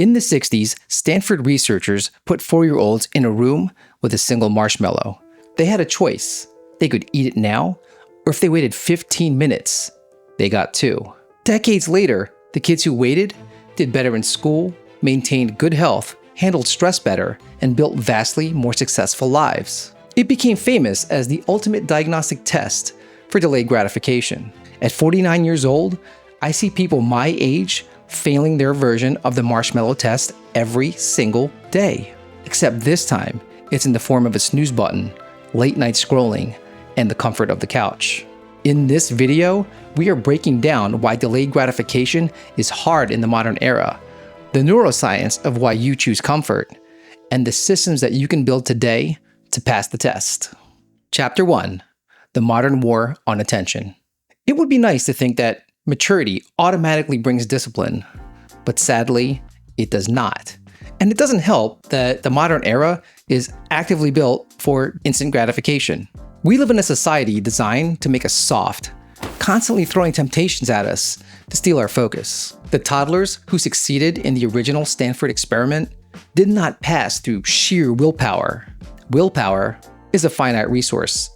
In the 60s, Stanford researchers put 4-year-olds in a room with a single marshmallow. They had a choice. They could eat it now, or if they waited 15 minutes, they got 2. Decades later, the kids who waited did better in school, maintained good health, handled stress better, and built vastly more successful lives. It became famous as the ultimate diagnostic test for delayed gratification. At 49 years old, I see people my age failing their version of the marshmallow test every single day. Except this time, it's in the form of a snooze button, late night scrolling, and the comfort of the couch. In this video, we are breaking down why delayed gratification is hard in the modern era, the neuroscience of why you choose comfort, and the systems that you can build today to pass the test. Chapter 1: The Modern War on Attention. It would be nice to think that maturity automatically brings discipline, but sadly, it does not. And it doesn't help that the modern era is actively built for instant gratification. We live in a society designed to make us soft, constantly throwing temptations at us to steal our focus. The toddlers who succeeded in the original Stanford experiment did not pass through sheer willpower. Willpower is a finite resource,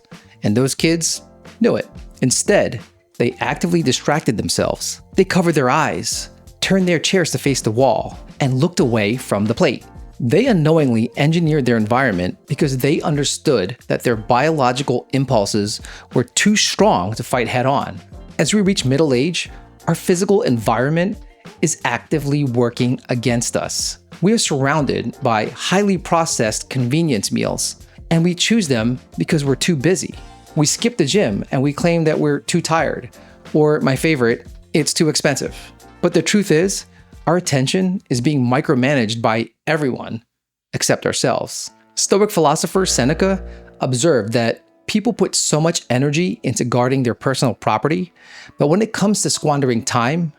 and those kids knew it. Instead, they actively distracted themselves. They covered their eyes, turned their chairs to face the wall, and looked away from the plate. They unknowingly engineered their environment because they understood that their biological impulses were too strong to fight head-on. As we reach middle age, our physical environment is actively working against us. We are surrounded by highly processed convenience meals, and we choose them because we're too busy. We skip the gym and we claim that we're too tired, or my favorite, it's too expensive. But the truth is, our attention is being micromanaged by everyone except ourselves. Stoic philosopher Seneca observed that people put so much energy into guarding their personal property, but when it comes to squandering time,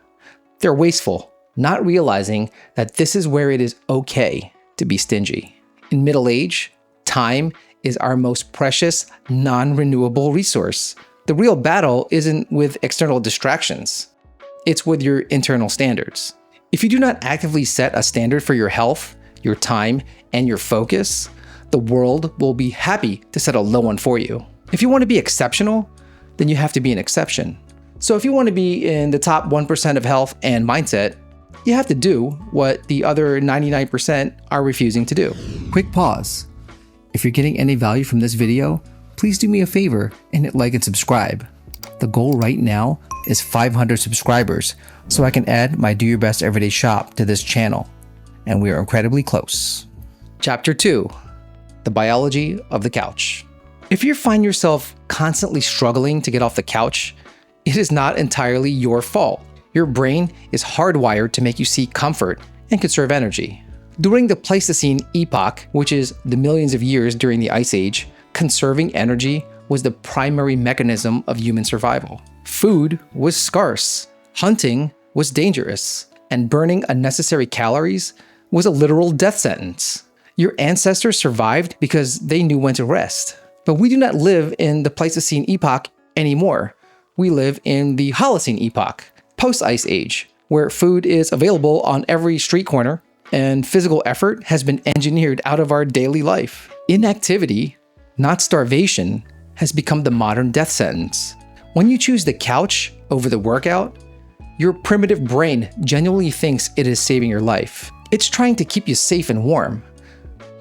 they're wasteful, not realizing that this is where it is okay to be stingy. In middle age, time is our most precious, non-renewable resource. The real battle isn't with external distractions. It's with your internal standards. If you do not actively set a standard for your health, your time, and your focus, the world will be happy to set a low one for you. If you want to be exceptional, then you have to be an exception. So if you want to be in the top 1% of health and mindset, you have to do what the other 99% are refusing to do. Quick pause. If you're getting any value from this video, please do me a favor and hit like and subscribe. The goal right now is 500 subscribers, so I can add my Do Your Best Everyday Shop to this channel, and we are incredibly close. Chapter 2: The Biology of the Couch. If you find yourself constantly struggling to get off the couch, it is not entirely your fault. Your brain is hardwired to make you seek comfort and conserve energy. During the Pleistocene epoch, which is the millions of years during the Ice Age, conserving energy was the primary mechanism of human survival. Food was scarce, hunting was dangerous, and burning unnecessary calories was a literal death sentence. Your ancestors survived because they knew when to rest. But we do not live in the Pleistocene epoch anymore. We live in the Holocene epoch, post-Ice Age, where food is available on every street corner, and physical effort has been engineered out of our daily life. Inactivity, not starvation, has become the modern death sentence. When you choose the couch over the workout, your primitive brain genuinely thinks it is saving your life. It's trying to keep you safe and warm.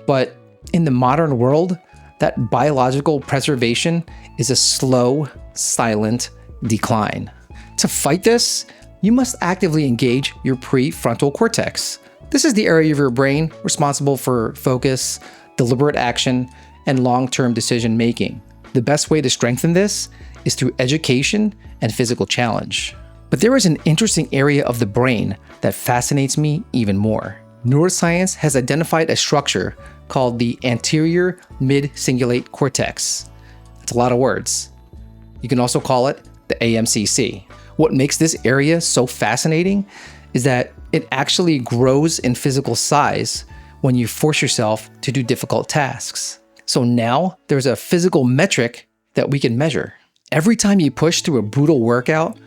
But in the modern world, that biological preservation is a slow, silent decline. To fight this, you must actively engage your prefrontal cortex. This is the area of your brain responsible for focus, deliberate action, and long-term decision making. The best way to strengthen this is through education and physical challenge. But there is an interesting area of the brain that fascinates me even more. Neuroscience has identified a structure called the anterior mid-cingulate cortex. That's a lot of words. You can also call it the AMCC. What makes this area so fascinating is that it actually grows in physical size when you force yourself to do difficult tasks. So now there's a physical metric that we can measure. Every time you push through a brutal workout,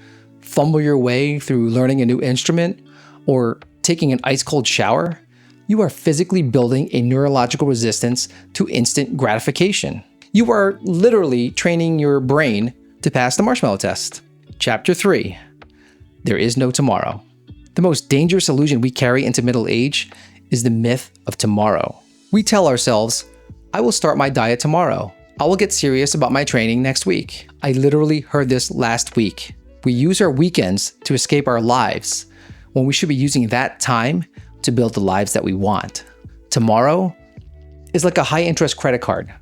fumble your way through learning a new instrument, or taking an ice cold shower, you are physically building a neurological resistance to instant gratification. You are literally training your brain to pass the marshmallow test. Chapter 3. There is no tomorrow. The most dangerous illusion we carry into middle age is the myth of tomorrow. We tell ourselves, I will start my diet tomorrow. I will get serious about my training next week. I literally heard this last week. We use our weekends to escape our lives when we should be using that time to build the lives that we want. Tomorrow is like a high-interest credit card.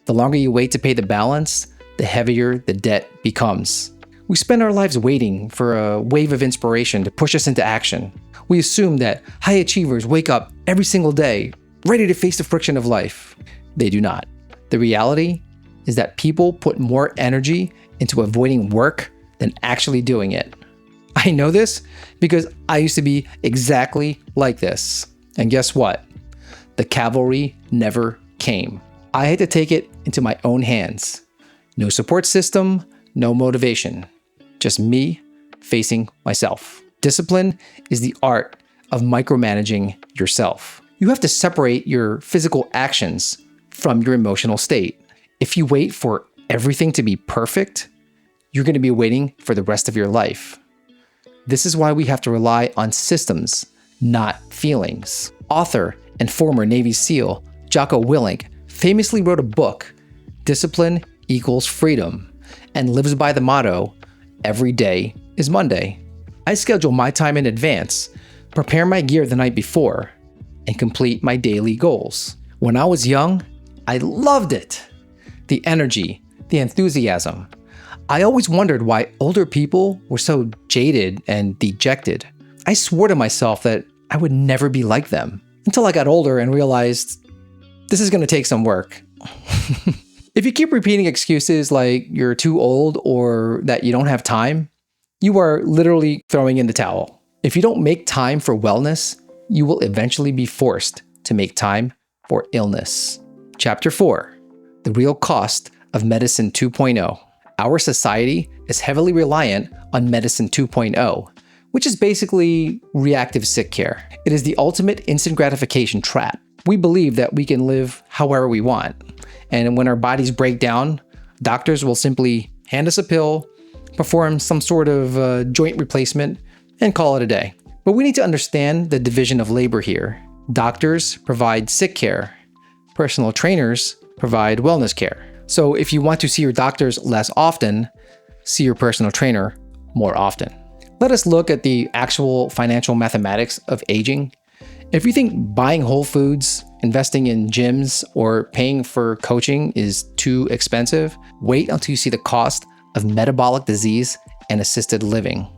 The longer you wait to pay the balance, the heavier the debt becomes. We spend our lives waiting for a wave of inspiration to push us into action. We assume that high achievers wake up every single day, ready to face the friction of life. They do not. The reality is that people put more energy into avoiding work than actually doing it. I know this because I used to be exactly like this. And guess what? The cavalry never came. I had to take it into my own hands. No support system, no motivation. Just me facing myself. Discipline is the art of micromanaging yourself. You have to separate your physical actions from your emotional state. If you wait for everything to be perfect, you're going to be waiting for the rest of your life. This is why we have to rely on systems, not feelings. Author and former Navy SEAL Jocko Willink famously wrote a book, Discipline Equals Freedom, and lives by the motto, every day is Monday. I schedule my time in advance, prepare my gear the night before, and complete my daily goals. When I was young, I loved it. The energy, the enthusiasm. I always wondered why older people were so jaded and dejected. I swore to myself that I would never be like them until I got older and realized this is going to take some work. If you keep repeating excuses like you're too old or that you don't have time, you are literally throwing in the towel. If you don't make time for wellness, you will eventually be forced to make time for illness. Chapter 4. The real cost of Medicine 2.0. Our society is heavily reliant on Medicine 2.0, which is basically reactive sick care. It is the ultimate instant gratification trap. We believe that we can live however we want. And when our bodies break down, doctors will simply hand us a pill, perform some sort of joint replacement, and call it a day. But we need to understand the division of labor here. Doctors provide sick care. Personal trainers provide wellness care. So if you want to see your doctors less often, see your personal trainer more often. Let us look at the actual financial mathematics of aging. If you think buying Whole Foods, investing in gyms, or paying for coaching is too expensive, wait until you see the cost of metabolic disease and assisted living.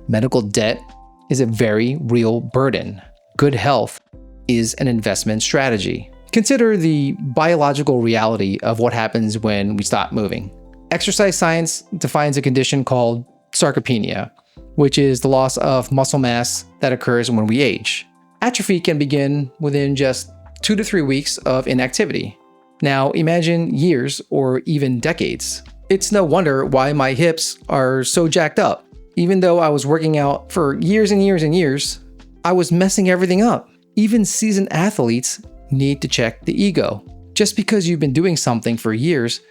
Medical debt is a very real burden. Good health is an investment strategy. Consider the biological reality of what happens when we stop moving. Exercise science defines a condition called sarcopenia, which is the loss of muscle mass that occurs when we age. Atrophy can begin within just 2 to 3 weeks of inactivity. Now imagine years or even decades. It's no wonder why my hips are so jacked up. Even though I was working out for years and years and years, I was messing everything up. Even seasoned athletes need to check the ego. Just because you've been doing something for years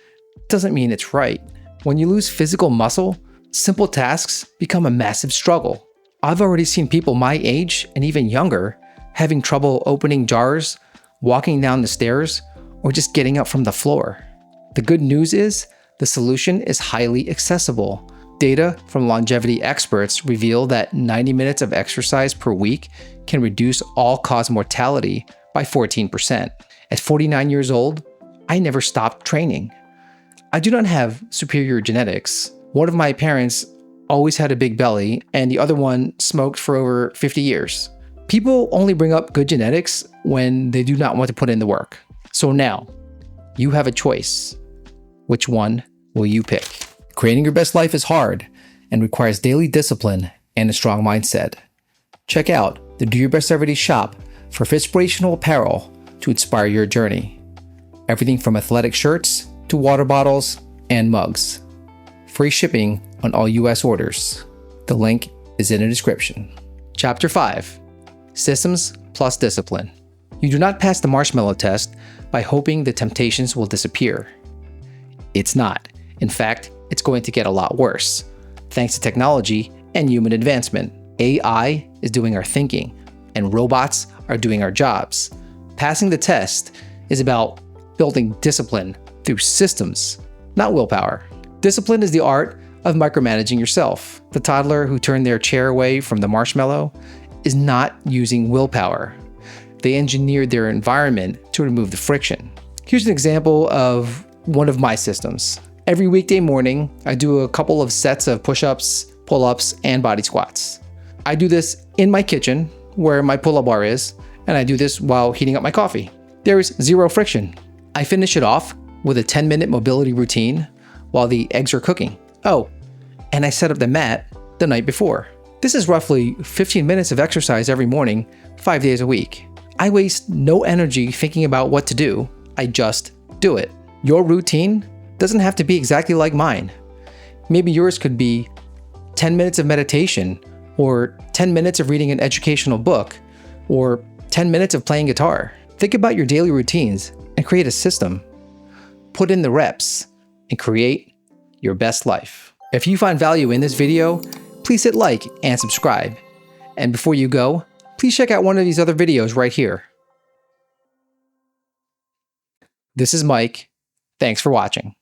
doesn't mean it's right. When you lose physical muscle, simple tasks become a massive struggle. I've already seen people my age and even younger having trouble opening jars, walking down the stairs, or just getting up from the floor. The good news is the solution is highly accessible. Data from longevity experts reveal that 90 minutes of exercise per week can reduce all-cause mortality by 14%. At 49 years old, I never stopped training. I do not have superior genetics. One of my parents always had a big belly, and the other one smoked for over 50 years. People only bring up good genetics when they do not want to put in the work. So now, you have a choice. Which one will you pick? Creating your best life is hard and requires daily discipline and a strong mindset. Check out the Do Your Best Everyday shop for inspirational apparel to inspire your journey. Everything from athletic shirts to water bottles and mugs. Free shipping on all US orders. The link is in the description. Chapter 5. Systems plus discipline. You do not pass the marshmallow test by hoping the temptations will disappear. It's not. In fact, it's going to get a lot worse. Thanks to technology and human advancement, AI is doing our thinking, and robots are doing our jobs. Passing the test is about building discipline through systems, not willpower. Discipline is the art of micromanaging yourself. The toddler who turned their chair away from the marshmallow is not using willpower. They engineered their environment to remove the friction. Here's an example of one of my systems. Every weekday morning, I do a couple of sets of push-ups, pull-ups, and body squats. I do this in my kitchen, where my pull-up bar is, and I do this while heating up my coffee. There is zero friction. I finish it off with a 10-minute mobility routine while the eggs are cooking. Oh, and I set up the mat the night before. This is roughly 15 minutes of exercise every morning, 5 days a week. I waste no energy thinking about what to do. I just do it. Your routine doesn't have to be exactly like mine. Maybe yours could be 10 minutes of meditation, or 10 minutes of reading an educational book, or 10 minutes of playing guitar. Think about your daily routines and create a system. Put in the reps and create your best life. If you find value in this video, please hit like and subscribe. And before you go, please check out one of these other videos right here. This is Mike. Thanks for watching.